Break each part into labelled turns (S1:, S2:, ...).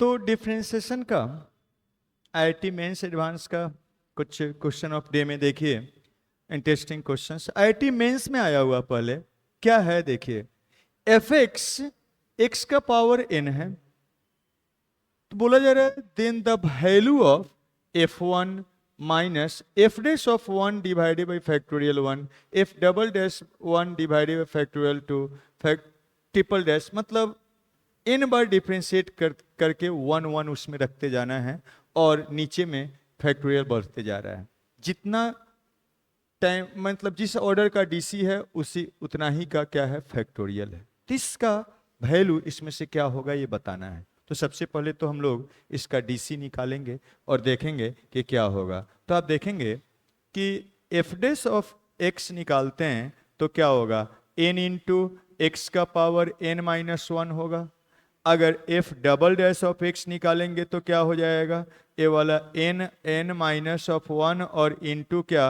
S1: तो डिफ्रेंसिएशन का IIT mains advance का कुछ क्वेश्चन ऑफ डे में देखिए, इंटरेस्टिंग क्वेश्चंस आईआईटी मेंस में आया हुआ पहले क्या है देखिए। एफ एक्स का पावर n है, तो बोला जा रहा है then the value of f1 minus F dash of 1 divided by factorial 1 F double dash 1 divided by factorial 2 triple dash, मतलब n बार डिफ्रेंशिएट करके 1 1 उसमें रखते जाना है और नीचे में फैक्टोरियल बढ़ते जा रहा है। जितना टाइम मतलब जिस ऑर्डर का डीसी है उसी उतना ही का क्या है फैक्टोरियल है। तो इसका वैल्यू इसमें से क्या होगा ये बताना है। तो सबसे पहले तो हम लोग इसका डीसी निकालेंगे और देखेंगे कि क्या होगा। तो आप देखेंगे कि एफ डैश ऑफ एक्स निकालते हैं तो क्या होगा, n इंटू एक्स का पावर n माइनस 1 होगा। अगर f double dash of x निकालेंगे तो क्या हो जाएगा, ये वाला n माइनस ऑफ 1 और इंटू क्या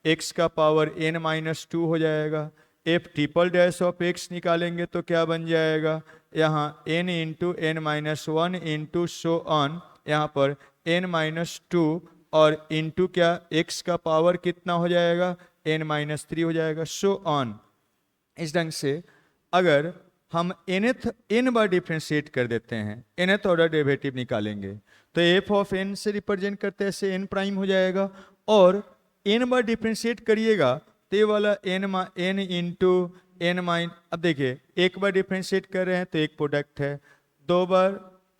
S1: x का पावर n माइनस 2 हो जाएगा। f triple dash of x निकालेंगे तो क्या बन जाएगा, यहाँ n into N minus 1 into so on, यहाँ पर n माइनस 2 और इंटू क्या x का पावर कितना हो जाएगा n माइनस 3 हो जाएगा, सो ऑन। इस ढंग से अगर हम n बार डिफ्रेंशिएट कर देते हैं, nth ऑर्डर डेरिवेटिव निकालेंगे तो f ऑफ n से रिप्रेजेंट करते हैं ऐसे n प्राइम हो जाएगा। और n बार डिफ्रेंशिएट करिएगा तो ये वाला n इंटू एन माइन, अब देखिए एक बार डिफ्रेंशिएट कर रहे हैं तो एक प्रोडक्ट है, दो बार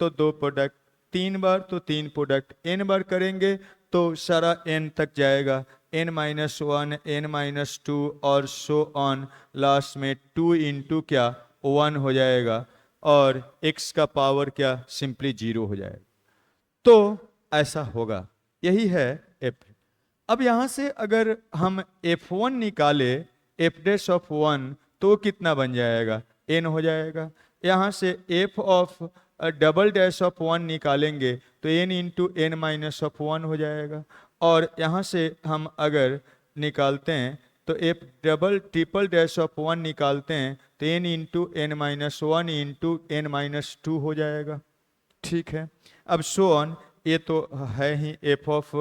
S1: तो दो प्रोडक्ट, तीन बार तो तीन प्रोडक्ट, n बार करेंगे तो सारा n तक जाएगा, n माइनस 1 n माइनस 2 और सो ऑन, लास्ट में 2 इंटू क्या 1 हो जाएगा और x का पावर क्या सिंपली 0 हो जाएगा। तो ऐसा होगा, यही है f। अब यहां से अगर हम f1 निकाले f डैश ऑफ 1 तो कितना बन जाएगा, n हो जाएगा। यहां से f of double dash of 1 निकालेंगे तो n into N minus of 1 हो जाएगा। और यहाँ से हम अगर निकालते हैं तो f double triple dash of 1 निकालते हैं तो n into N minus 1 into N minus 2 हो जाएगा। ठीक है, अब सो ऑन, ये तो है ही f ऑफ,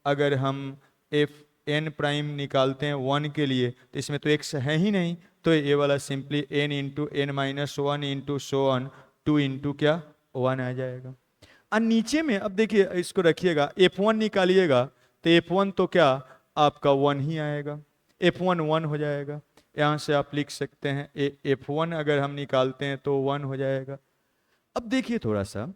S1: अगर हम f n प्राइम निकालते हैं 1 के लिए तो इसमें तो x है ही नहीं, तो ये वाला simply n into N minus 1 into so on 2 into क्या 1 आ जाएगा। और नीचे में अब देखिए इसको रखिएगा, f1 निकालिएगा तो f1 तो क्या आपका 1 ही आएगा, f1 1 हो जाएगा। यहाँ से आप लिख सकते हैं f1 अगर हम निकालते हैं तो 1 हो जाएगा। अब देखिए थोड़ा सा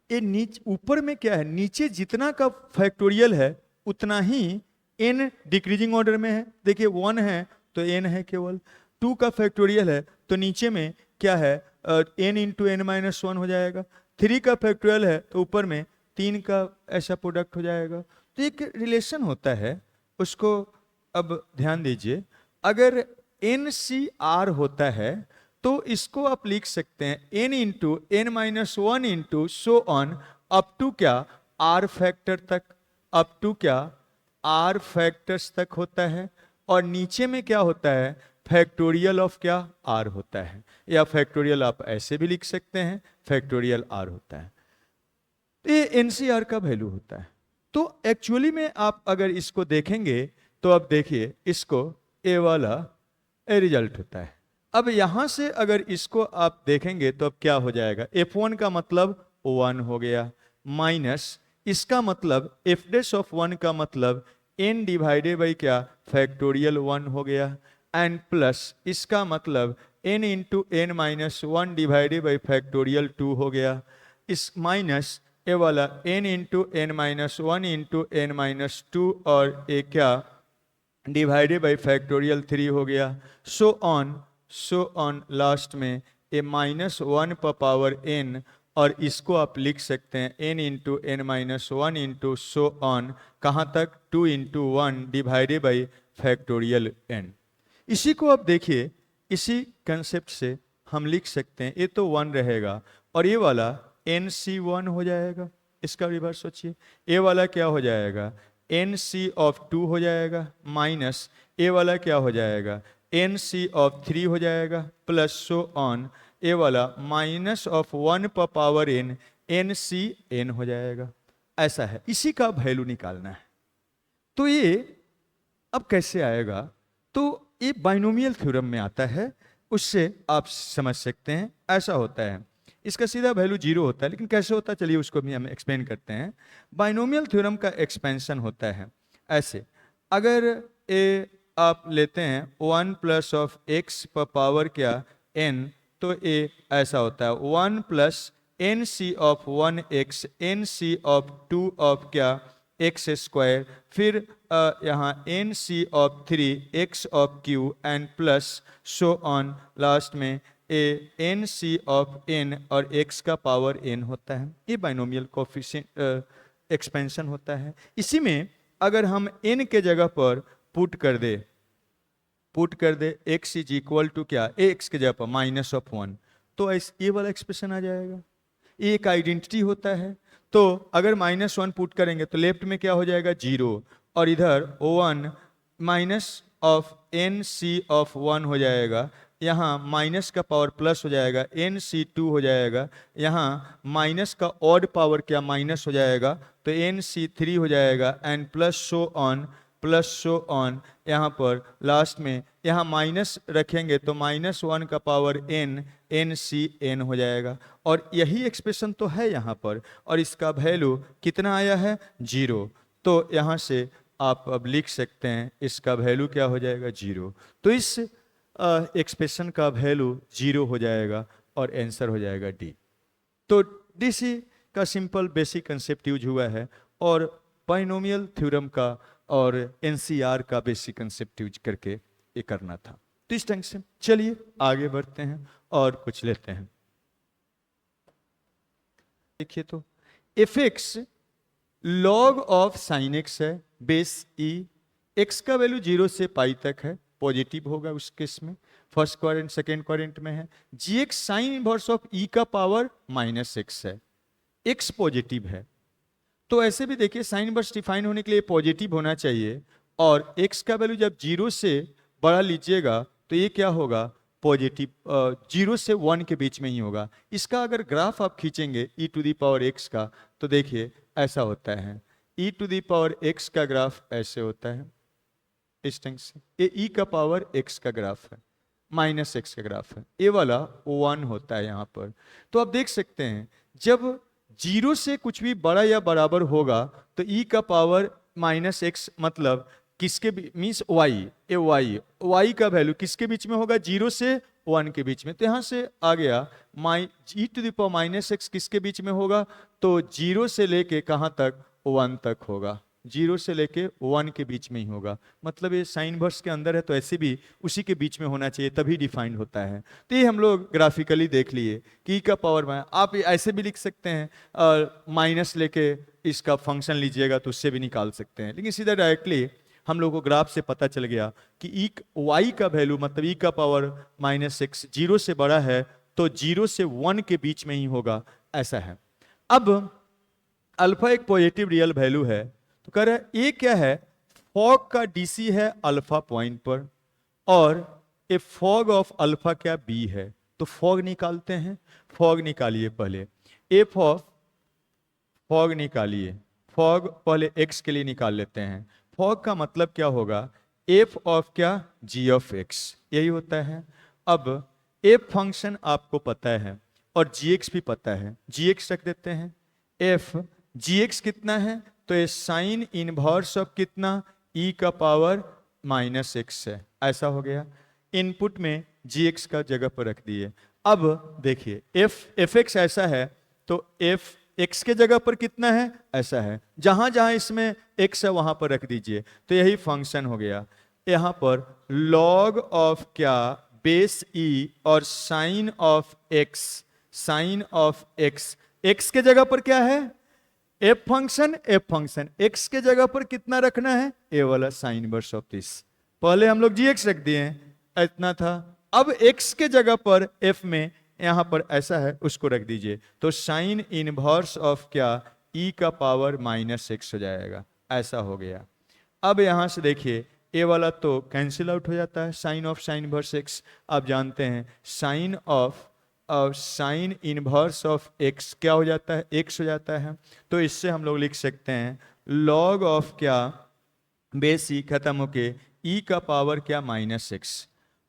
S1: ये नीचे ऊपर में क्या है, नीचे जितना का फैक्टोरियल है उतना ही n डिक्रीजिंग ऑर्डर में है। देखिए 1 है तो n है केवल, 2 का फैक्टोरियल है तो नीचे में क्या है n इंटू एन माइनस 1 हो जाएगा, 3 का फैक्टोरियल है तो ऊपर में 3 का ऐसा प्रोडक्ट हो जाएगा। तो एक रिलेशन होता है उसको अब ध्यान दीजिए, अगर NCR होता है तो इसको आप लिख सकते हैं n into N minus 1 into so on up to क्या r फैक्टर तक, अप टू क्या r फैक्टर्स तक होता है। और नीचे में क्या होता है फैक्टोरियल ऑफ क्या r होता है, या फैक्टोरियल आप ऐसे भी लिख सकते हैं फैक्टोरियल r होता है। तो ये NCR का वैल्यू होता है। तो एक्चुअली में आप अगर इसको देखेंगे तो अब देखिए इसको ए वाला ए रिजल्ट होता है। अब यहां से अगर इसको आप देखेंगे तो अब क्या हो जाएगा, f1 का मतलब 1 हो गया, माइनस इसका मतलब f डैश ऑफ 1 का मतलब n डिवाइडेड बाई क्या फैक्टोरियल 1 हो गया, एंड प्लस इसका मतलब n into N minus 1 divided by factorial 2 हो गया, इस माइनस ये वाला n into N minus 1 into N minus 2 और ये क्या डिवाइडेड बाई फैक्टोरियल 3 हो गया, सो ऑन लास्ट में ए माइनस 1 पर पावर n, और इसको आप लिख सकते हैं n into N minus 1 into so on कहाँ तक 2 into 1 divided by factorial n। इसी को आप देखिए, इसी कंसेप्ट से हम लिख सकते हैं ये तो 1 रहेगा और ये वाला NC1 हो जाएगा। इसका रिवर्स सोचिए, ये वाला क्या हो जाएगा NC ऑफ 2 हो जाएगा, माइनस ये वाला क्या हो जाएगा NC ऑफ 3 हो जाएगा, प्लस सो ऑन ये वाला माइनस ऑफ 1 पर power n, n c n हो जाएगा। ऐसा है, इसी का वैल्यू निकालना है। तो ये अब कैसे आएगा, तो ये बाइनोमियल थ्योरम में आता है, उससे आप समझ सकते हैं। ऐसा होता है, इसका सीधा वैल्यू 0 होता है, लेकिन कैसे होता है चलिए उसको भी हम एक्सप्लेन करते हैं। बाइनोमियल थ्योरम का एक्सपेंशन होता है ऐसे, अगर ए आप लेते हैं 1 प्लस ऑफ एक्स पर पावर क्या n, तो ए ऐसा होता है 1 plus N C of 1x N C of 2 of क्या एक्स स्क्वायर, फिर यहाँ N C of 3 X of Q and plus so on, last में ए एन सी ऑफ n और x का पावर n होता है। ये बाइनोमियल कोफिशिएंट एक्सपेंशन होता है। इसी में अगर हम n के जगह पर पुट कर दे x इज इक्वल टू क्या x के जगह पर माइनस ऑफ 1, तो ये वाला एक्सप्रेशन आ जाएगा। ये एक आइडेंटिटी होता है। तो अगर -1 पुट करेंगे तो लेफ्ट में क्या हो जाएगा 0, और इधर 1 minus of N C of 1 हो जाएगा, यहाँ माइनस का पावर प्लस हो जाएगा, एन सी 2 हो जाएगा, यहाँ माइनस का ऑड पावर क्या माइनस हो जाएगा, तो एन सी 3 हो जाएगा, एंड प्लस सो ऑन, यहाँ पर लास्ट में यहाँ माइनस रखेंगे तो -1 का पावर एन सी एन हो जाएगा। और यही एक्सप्रेशन तो है यहाँ पर, और इसका वैल्यू कितना आया है 0। तो यहाँ से आप अब लिख सकते हैं इसका वैल्यू क्या हो जाएगा 0। तो इस एक्सप्रेशन का वैल्यू 0 हो जाएगा और आंसर हो जाएगा डी। तो डीसी का सिंपल बेसिक कंसेप्ट यूज हुआ है, और बाइनोमियल थ्योरम का और एनसीआर का बेसिक कंसेप्ट यूज करके ये करना था। तो इस ढंग से चलिए आगे बढ़ते हैं और कुछ लेते हैं। देखिए तो F x log of sine x है बेस ई, एक्स का वैल्यू 0 से पाई तक है, पॉजिटिव होगा उस केस में, फर्स्ट क्वाड्रेंट सेकेंड क्वाड्रेंट में है। जी एक्स साइन इनवर्स ऑफ ई का पावर -x है, एक्स पॉजिटिव है। तो ऐसे भी देखिए साइन इनवर्स डिफाइन होने के लिए पॉजिटिव होना चाहिए, और x का वैल्यू जब 0 से बड़ा लीजिएगा तो ये क्या होगा पॉजिटिव, 0 से 1 के बीच में ही होगा। इसका अगर ग्राफ आप खींचेंगे e to the power x का, तो देखिए ऐसा होता है, e to the power x का ग्राफ ऐसे होता है इस ढंग से, ये e का पावर x का ग्राफ है, -x का ग्राफ है, ये वाला 1 होता है यहाँ पर। तो आप देख सकते हैं जब 0 से कुछ भी बड़ा या बराबर होगा तो e का पावर -x मतलब किसके मीन्स y का वैल्यू किसके बीच में होगा 0 से 1 के बीच में। तो यहाँ से आ गया e to the power -x किसके बीच में होगा, तो 0 से लेके कहाँ तक 1 तक होगा, 0 से लेके 1 के बीच में ही होगा। मतलब ये साइन वर्स के अंदर है तो ऐसे भी उसी के बीच में होना चाहिए, तभी डिफाइंड होता है। तो ये हम लोग ग्राफिकली देख लिए कि का पावर में आप ऐसे भी लिख सकते हैं, और माइनस लेके इसका फंक्शन लीजिएगा तो उससे भी निकाल सकते हैं, लेकिन सीधा डायरेक्टली हम लोग को ग्राफ से पता चल गया कि y का वैल्यू मतलब e का पावर -x 0 से बड़ा है तो 0 से 1 के बीच में ही होगा, ऐसा है। अब अल्फा एक पॉजिटिव रियल वैल्यू है, तो कह रहा है ये क्या है, फॉग का डीसी है अल्फा पॉइंट पर, और ए फॉग ऑफ अल्फा क्या बी है। तो फॉग निकालते हैं, फॉग निकालिए पहले, एफ ऑफ फॉग निकालिए, फॉग पहले एक्स के लिए निकाल लेते हैं। फॉग का मतलब क्या होगा, एफ ऑफ क्या जी ऑफ एक्स, यही होता है। अब एफ फंक्शन आपको पता है और जी एक्स भी पता है, जी एक्स रख देते हैं। एफ जी एक्स कितना है, तो ये साइन इनवर्स ऑफ कितना e का पावर -x है, ऐसा हो गया। इनपुट में gx का जगह पर रख दिए। अब देखिए एफ एक्स ऐसा है तो एफ एक्स के जगह पर कितना है, ऐसा है, जहां जहां इसमें x है वहां पर रख दीजिए, तो यही फंक्शन हो गया। यहां पर log ऑफ क्या बेस e और साइन ऑफ x, x के जगह पर क्या है एफ फंक्शन, x के जगह पर कितना रखना है, ए वाला साइन इनवर्स ऑफ दिस। पहले हम लोग gx रख दिए इतना था, अब x के जगह पर f में यहां पर ऐसा है उसको रख दीजिए, तो साइन इनवर्स ऑफ क्या e का पावर -x हो जाएगा, ऐसा हो गया। अब यहां से देखिए ए वाला तो कैंसिल आउट हो जाता है, sine of sine inverse x आप जानते हैं, साइन ऑफ और साइन इनवर्स ऑफ एक्स क्या हो जाता है, एक्स हो जाता है। तो इससे हम लोग लिख सकते हैं लॉग ऑफ क्या, बेस ई खत्म होके ई का पावर क्या माइनस एक्स,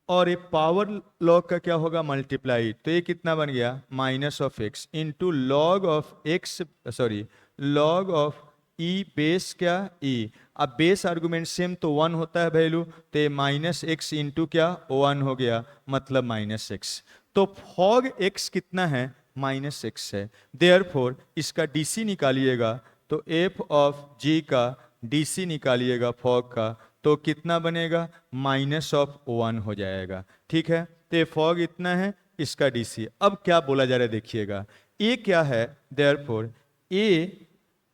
S1: और ये पावर लॉग का क्या होगा मल्टीप्लाई, तो ये कितना बन गया minus of x into log of x, sorry log of E base क्या ई। अब बेस आर्गुमेंट सेम तो 1 होता है वैल्यू, तो ये माइनस एक्स इंटू क्या 1 हो गया, मतलब माइनस एक्स। तो फॉग एक्स कितना है माइनस एक्स है, देयरफॉर इसका डीसी निकालिएगा तो एफ ऑफ जी का डीसी निकालिएगा फॉग का, तो कितना बनेगा माइनस ऑफ 1 हो जाएगा। ठीक है, तो ये फॉग इतना है, इसका डीसी। अब क्या बोला जा रहा है देखिएगा, ए क्या है, therefore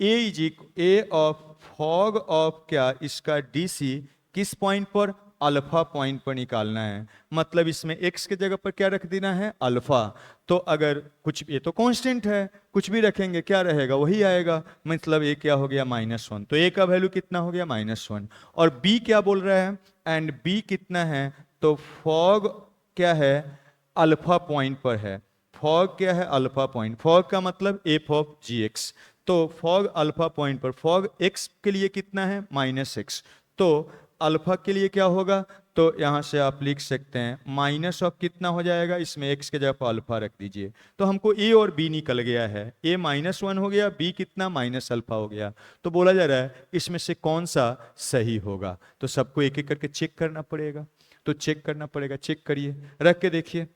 S1: A of fog of क्या इसका डीसी किस पॉइंट पर, अल्फा पॉइंट पर निकालना है। मतलब इसमें एक्स के जगह पर क्या रख देना है अल्फा। तो अगर कुछ, ये तो कांस्टेंट है, कुछ भी रखेंगे क्या रहेगा वही आएगा, मतलब ए क्या हो गया -1। तो ए का वैल्यू कितना हो गया -1। और बी क्या बोल रहा है, एंड बी कितना है, तो फॉग क्या है अल्फा पॉइंट पर है। फॉग क्या है अल्फा पॉइंट, फॉग का मतलब एफ ऑफ जी एक्स। तो फॉग अल्फा पॉइंट पर, फॉग एक्स के लिए कितना है -x, तो अल्फा के लिए क्या होगा, तो यहां से आप लिख सकते हैं माइनस ऑफ कितना हो जाएगा, इसमें x के जगह पर अल्फा रख दीजिए। तो हमको a और b निकल गया है, a -1 हो गया, b कितना माइनस अल्फा हो गया। तो बोला जा रहा है इसमें से कौन सा सही होगा, तो सबको एक एक करके चेक करना पड़ेगा। तो चेक करना पड़ेगा, चेक करिए, रख के देखिए।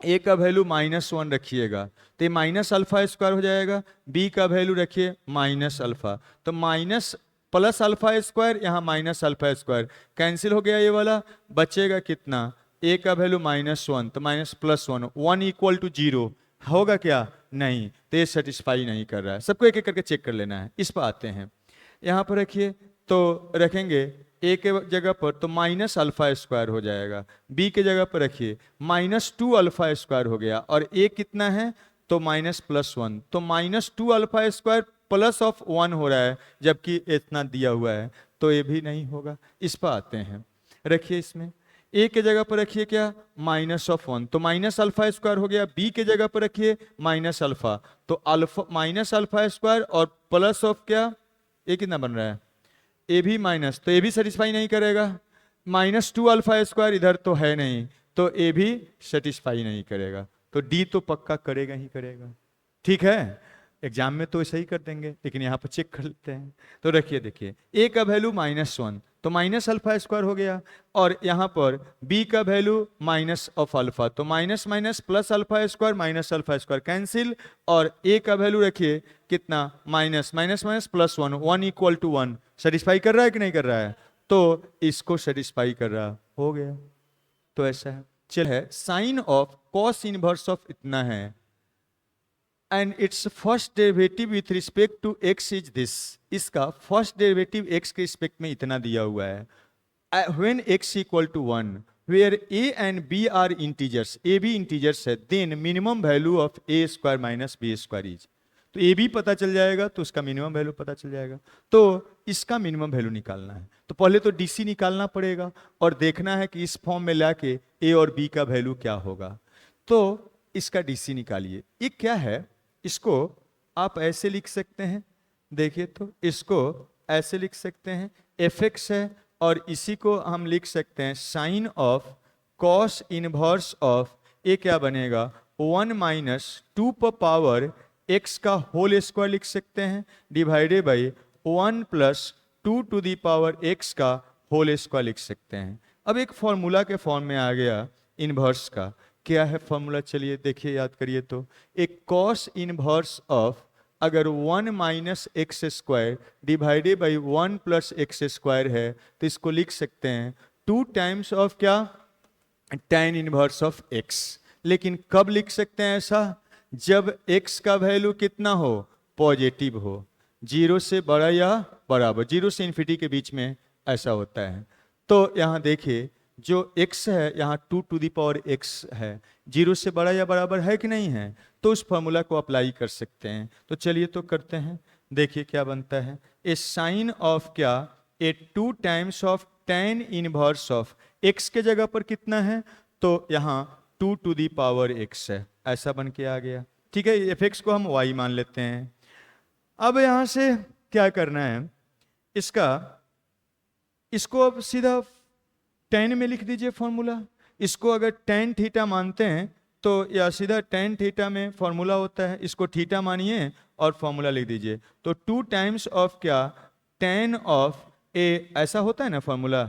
S1: ए का वैल्यू -1 रखिएगा तो ये माइनस अल्फा स्क्वायर हो जाएगा, बी का वैल्यू रखिए माइनस अल्फा, तो माइनस प्लस अल्फा स्क्वायर, यहाँ माइनस अल्फा स्क्वायर कैंसिल हो गया, ये वाला बचेगा कितना, ए का वैल्यू -1 तो माइनस +1, 1 इक्वल टू 0 होगा क्या, नहीं, तो ये सेटिस्फाई नहीं कर रहा है। सबको एक एक करके चेक कर लेना है। इस पर आते हैं, यहाँ पर रखिए, तो रखेंगे ए के जगह पर तो माइनस अल्फा स्क्वायर हो जाएगा, बी के जगह पर रखिए -2 अल्फा स्क्वायर हो गया, और ए कितना है तो -+1, तो -2 अल्फा स्क्वायर प्लस ऑफ 1 हो रहा है, जबकि इतना दिया हुआ है, तो ये भी नहीं होगा। इस पर आते हैं, रखिए इसमें ए के जगह पर रखिए क्या -1, तो माइनस अल्फा स्क्वायर हो गया, बी के जगह पर रखिए माइनस अल्फा, तो अल्फा माइनस अल्फा स्क्वायर और प्लस ऑफ क्या, ए कितना बन रहा है ए भी माइनस, तो ए भी सेटिस्फाई नहीं करेगा, -2 अल्फा स्क्वायर इधर तो है नहीं, तो ए भी सेटिस्फाई नहीं करेगा, तो डी तो पक्का करेगा ही करेगा। ठीक है, एग्जाम में तो ऐसा ही कर देंगे, लेकिन यहाँ पर चेक कर लेते हैं। तो रखिए देखिए, ए का वैल्यू -1 तो माइनस अल्फा स्क्वायर हो गया, और यहाँ पर बी का वैल्यू माइनस ऑफ अल्फा, तो minus minus plus alpha square minus alpha square cancel, और ए का वैल्यू रखिए कितना minus minus minus +1, 1 equal to 1, satisfy कर रहा है कि नहीं कर रहा है, तो इसको सेटिस्फाई कर रहा हो गया। तो ऐसा है, चल है sine of cos inverse of इतना है, and it's first derivative with respect to X is this, इसका फर्स्ट डेरिवेटिव एक्स के रिस्पेक्ट में इतना दिया हुआ है, when x equal to 1 where a and b are integers, a भी इंटीजर्स है, then minimum value of a square minus b square is, तो a भी पता चल जाएगा तो उसका मिनिमम वैल्यू पता चल जाएगा, तो इसका मिनिमम वैल्यू निकालना है। तो पहले तो डीसी निकालना पड़ेगा और देखना है कि इस फॉर्म में लाके a और b का वैल्यू क्या होगा। तो इसका डीसी निकालिए, ये क्या है, इसको आप ऐसे लिख सकते हैं, देखिए तो इसको ऐसे लिख सकते हैं, fx है, और इसी को हम लिख सकते हैं sine of cos inverse of, ये क्या बनेगा 1 - 2 पर पावर x का होल स्क्वायर लिख सकते हैं, divided by 1 + 2 to the power x का होल स्क्वायर लिख सकते हैं। अब एक फॉर्मूला के फॉर्म में आ गया इनवर्स का, क्या है फॉर्मूला, चलिए देखिए याद करिए, तो एक कॉस इनवर्स ऑफ, अगर 1 - x square divided by 1 + x square है, तो इसको लिख सकते हैं 2 टाइम्स ऑफ क्या tan इनवर्स ऑफ x। लेकिन कब लिख सकते हैं ऐसा, जब x का वैल्यू कितना हो, पॉजिटिव हो, 0 से बड़ा या बराबर, 0 से इन्फिनिटी के बीच में ऐसा होता है। तो यहाँ देखिए जो x है यहाँ 2 टू दी पावर x है, 0 से बड़ा या बराबर है कि नहीं है, तो उस फॉर्मूला को अप्लाई कर सकते हैं। तो चलिए तो करते हैं, देखिए क्या बनता है, ए साइन ऑफ क्या, ए 2 times of tan inverse of x के जगह पर कितना है, तो यहाँ 2 टू दी पावर x है, ऐसा बन के आ गया। ठीक है, एफ एक्स को हम वाई मान लेते हैं। अब यहाँ से क्या करना है, इसको अब सीधा tan में लिख दीजिए फॉर्मूला। इसको अगर tan थीटा मानते हैं तो या सीधा tan थीटा में फॉर्मूला होता है, इसको थीटा मानिए और फॉर्मूला लिख दीजिए। तो 2 टाइम्स ऑफ क्या, tan ऑफ ए, ऐसा होता है ना फॉर्मूला,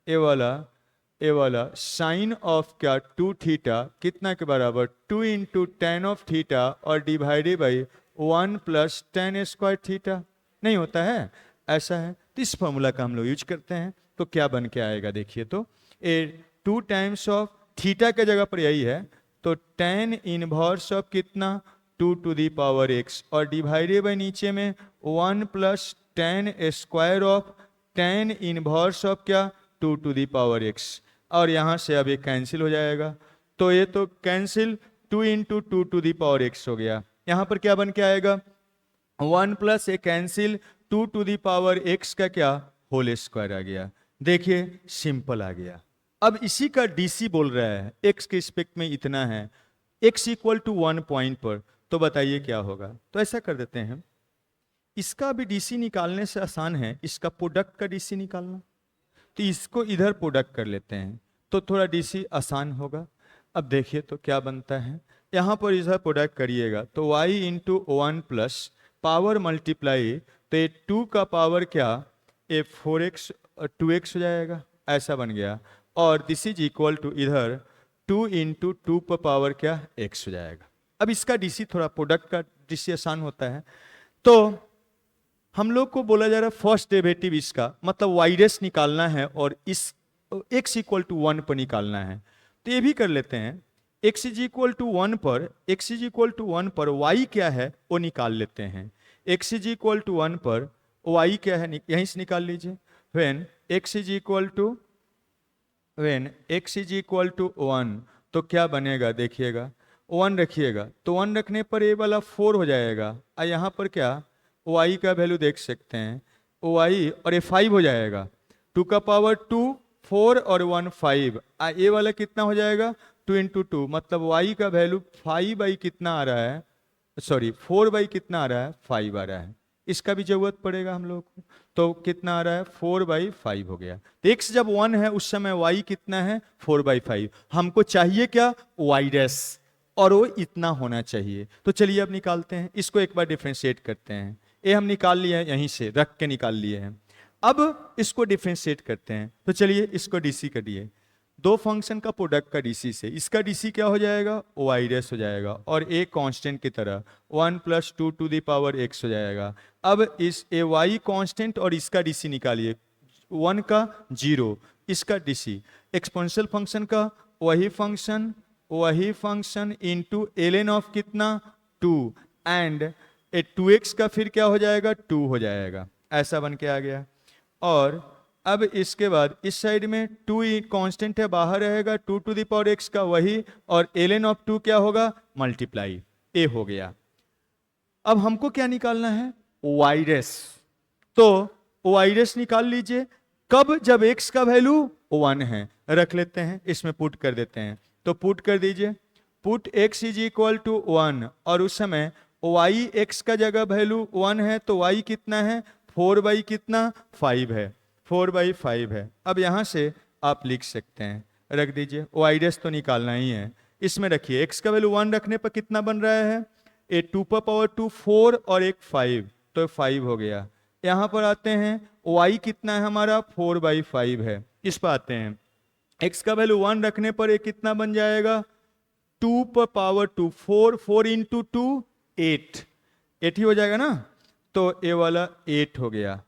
S1: ए वाला साइन ऑफ क्या 2 थीटा कितना के बराबर 2 इंटू tan ऑफ थीटा और divided by 1 plus tan square theta, नहीं होता है, ऐसा है। तो इस फॉर्मूला का हम लोग यूज करते हैं। तो क्या बन के आएगा देखिए, तो ए 2 टाइम्स ऑफ थीटा के जगह पर यही है, तो tan इनवर्स ऑफ कितना 2 टू दी पावर x और डिवाइडेड बाई नीचे में 1 plus tan square of tan inverse of क्या 2 टू दी पावर x, और यहाँ से अब ये कैंसिल हो जाएगा। तो ये तो cancel 2 into 2 to the power x हो गया। यहाँ पर क्या बन के आएगा 1 plus A cancel 2 to the power x का क्या होल स्क्वायर आ गया। देखिए सिंपल आ गया। अब इसी का डीसी बोल रहा है x के रिस्पेक्ट में इतना है, x इक्वल टू 1 पॉइंट पर, तो बताइए क्या होगा। तो ऐसा कर देते हैं, इसका भी डीसी निकालने से आसान है इसका प्रोडक्ट का डीसी निकालना, तो इसको इधर प्रोडक्ट कर लेते हैं तो थोड़ा डीसी आसान होगा। अब देखिए तो क्या बनता है, यहाँ पर इधर प्रोडक्ट करिएगा तो y into 1 plus power multiply, तो ये 2 का पावर क्या ये 4x 2x हो जाएगा, ऐसा बन गया। और दिस इज इक्वल टू इधर 2 इंटू 2 पर पावर क्या x हो जाएगा। अब इसका डीसी थोड़ा प्रोडक्ट का डीसी आसान होता है। तो हम लोग को बोला जा रहा है फर्स्ट डेरिवेटिव इसका मतलब y रेस निकालना है और इस x इक्वल टू 1 पर निकालना है। तो ये भी कर लेते हैं, x इज इक्वल टू 1 पर y क्या है वो निकाल लेते हैं। x इज इक्वल टू 1 पर y क्या है यहीं से निकाल लीजिए। when x is equal to 1 तो क्या बनेगा देखिएगा, 1 रखिएगा तो 1 रखने पर ये वाला 4 हो जाएगा, और यहाँ पर क्या y का वैल्यू देख सकते हैं y और ये 5 हो जाएगा, 2 का पावर 2 4 और 1 5, ये वाला कितना हो जाएगा 2 इंटू 2, मतलब y का वैल्यू 5 बाई कितना आ रहा है, सॉरी 4 बाई कितना आ रहा है 5 आ रहा है। इसका भी जरूरत पड़ेगा हम लोग को, तो कितना आ रहा है 4 बाई 5 हो गया। तो x जब 1 है उस समय y कितना है 4 बाई 5, हमको चाहिए क्या y रेस, और वो इतना होना चाहिए। तो चलिए अब निकालते हैं, इसको एक बार डिफ्रेंशिएट करते हैं। ये हम निकाल लिए हैं, यहीं से रख के निकाल लिए हैं। अब इसको डिफ्रेंशिएट करते हैं, तो चलिए इसको डीसी करिए, दो फंक्शन का प्रोडक्ट का डीसी से, इसका डीसी क्या हो जाएगा वाई रेस हो जाएगा, और ए कांस्टेंट की तरह 1 plus 2 to the power x हो जाएगा। अब इस ए वाई कांस्टेंट और इसका डीसी निकालिए, 1 का 0, इसका डीसी एक्सपोनेंशियल फंक्शन का वही फंक्शन इनटू ln ऑफ कितना 2 एंड 2x का फिर क्या हो जाएगा 2 हो जाएगा, ऐसा बन के आ गया। और अब इसके बाद इस साइड में 2 कांस्टेंट है बाहर रहेगा, 2 टू द पावर x का वही, और ln ऑफ 2 क्या होगा मल्टीप्लाई a हो गया। अब हमको क्या निकालना है y रेस, तो y रेस निकाल लीजिए कब, जब x का वैल्यू 1 है, रख लेते हैं इसमें पुट कर देते हैं, तो पुट कर दीजिए, put x is equal to 1, और उस समय y x का जगह वैल्यू 1 है तो y कितना है 4 बाई कितना 5 है, 4 बाई 5 है। अब यहाँ से आप लिख सकते हैं, रख दीजिए, y रेस तो निकालना ही है, इसमें रखिए x का वैल्यू 1 रखने पर कितना बन रहा है, ए 2 पर पावर 2 4 और एक 5, तो 5 हो गया। यहाँ पर आते हैं y कितना है हमारा 4 बाई 5 है, इस पर आते हैं, x का वैल्यू 1 रखने पर ये कितना बन जाएगा 2 पर पावर 2 4, 4 इंटू 2 8, 8 ही हो जाएगा ना, तो ये वाला 8 हो गया,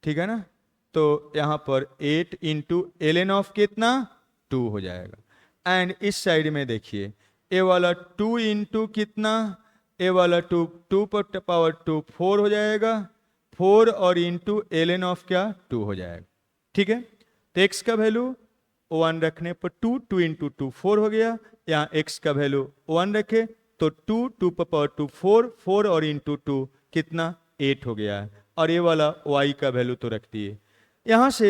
S1: ठीक है ना। तो यहाँ पर 8 इंटू ln ऑफ कितना 2 हो जाएगा। एंड इस साइड में देखिए ये वाला 2 इंटू कितना, ये वाला 2 2 पर पावर 2 4 हो जाएगा, 4 और इंटू ln ऑफ क्या 2 हो जाएगा, ठीक है। तो x का वैल्यू 1 रखने पर 2 2 इंटू 2 4 हो गया, यहाँ x का वैल्यू 1 रखे तो 2 2 पर पावर 2 4 4 और इंटू 2 कितना 8 हो गया है, और ये वाला y का वैल्यू तो रख दिए। यहाँ से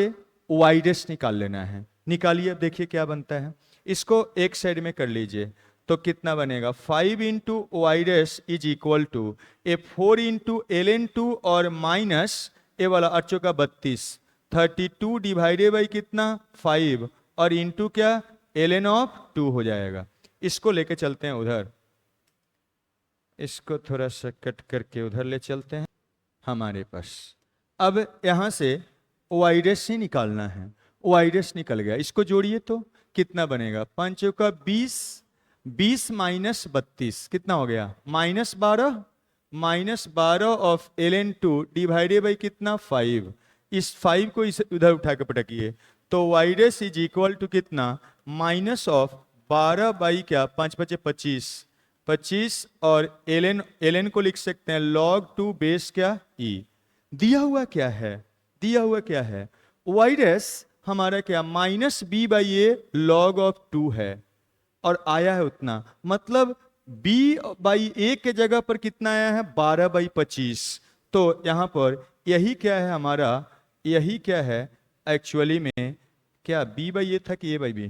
S1: y रेस निकाल लेना है, निकालिए। अब देखिए क्या बनता है, इसको एक साइड में कर लीजिए, तो कितना बनेगा 5 into Y dash is equal to A 4 into L N two और माइनस ए वाला 8 का 32 32 डिवाइडेड बाई कितना 5 और इंटू क्या एल एन ऑफ 2 हो जाएगा। इसको लेके चलते हैं उधर, इसको थोड़ा सा कट करके उधर ले चलते हैं हमारे पास। अब यहां से वाई डैश ही निकालना है, वाई डैश निकल गया, इसको जोड़िए तो कितना बनेगा 5 का 20 20 माइनस 32 कितना हो गया -12 of L N two divided by कितना 5। इस 5 को इस उधर उठा के पटकिए तो Y dash is equal to कितना -12 बाई क्या 5 × 25 25 और एल एन को लिख सकते हैं log 2 बेस क्या e। दिया हुआ क्या है वाई डैश हमारा क्या -b/a log ऑफ 2 है और आया है उतना, मतलब b/a के जगह पर कितना आया है 12/25। तो यहां पर यही क्या है हमारा, यही क्या है एक्चुअली में क्या b/a था कि a/b,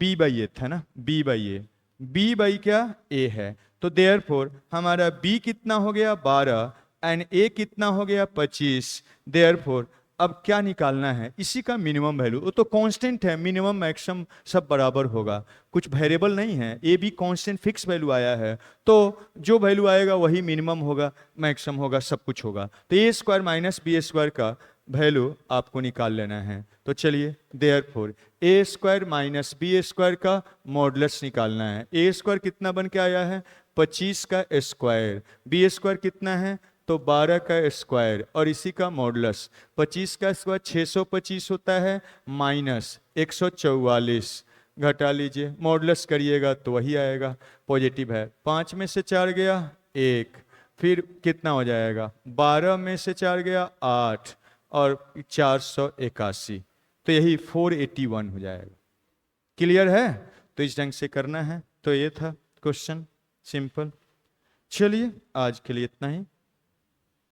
S1: b/a था ना, b/a क्या a है। तो देयरफॉर हमारा b कितना हो गया 12 एंड a कितना हो गया 25। देयरफॉर अब क्या निकालना है, इसी का मिनिमम वैल्यू, वो तो कांस्टेंट है, मिनिमम मैक्सिमम सब बराबर होगा, कुछ वेरिएबल नहीं है, A be constant fix value आया है तो जो वैल्यू आएगा वही मिनिमम होगा मैक्सिमम होगा सब कुछ होगा। तो ए स्क्वायर माइनस बी स्क्वायर का वैल्यू आपको निकाल लेना है। तो चलिए देयरफॉर ए स्क्वायर माइनस बी स्क्वायर का मॉडुलस निकालना है। ए स्क्वायर कितना बन के आया है 25 का स्क्वायर, बी स्क्वायर कितना है तो 12 का स्क्वायर और इसी का मॉडुलस 25 का स्क्वायर 625 होता है माइनस 144 घटा लीजिए, मॉडुलस करिएगा तो वही आएगा पॉजिटिव है। 5 में से 4 गया 1, फिर कितना हो जाएगा 12 में से 4 गया 8 और 481, तो यही 481 हो जाएगा। क्लियर है? तो इस ढंग से करना है। तो ये था क्वेश्चन, सिंपल। चलिए आज के लिए इतना ही।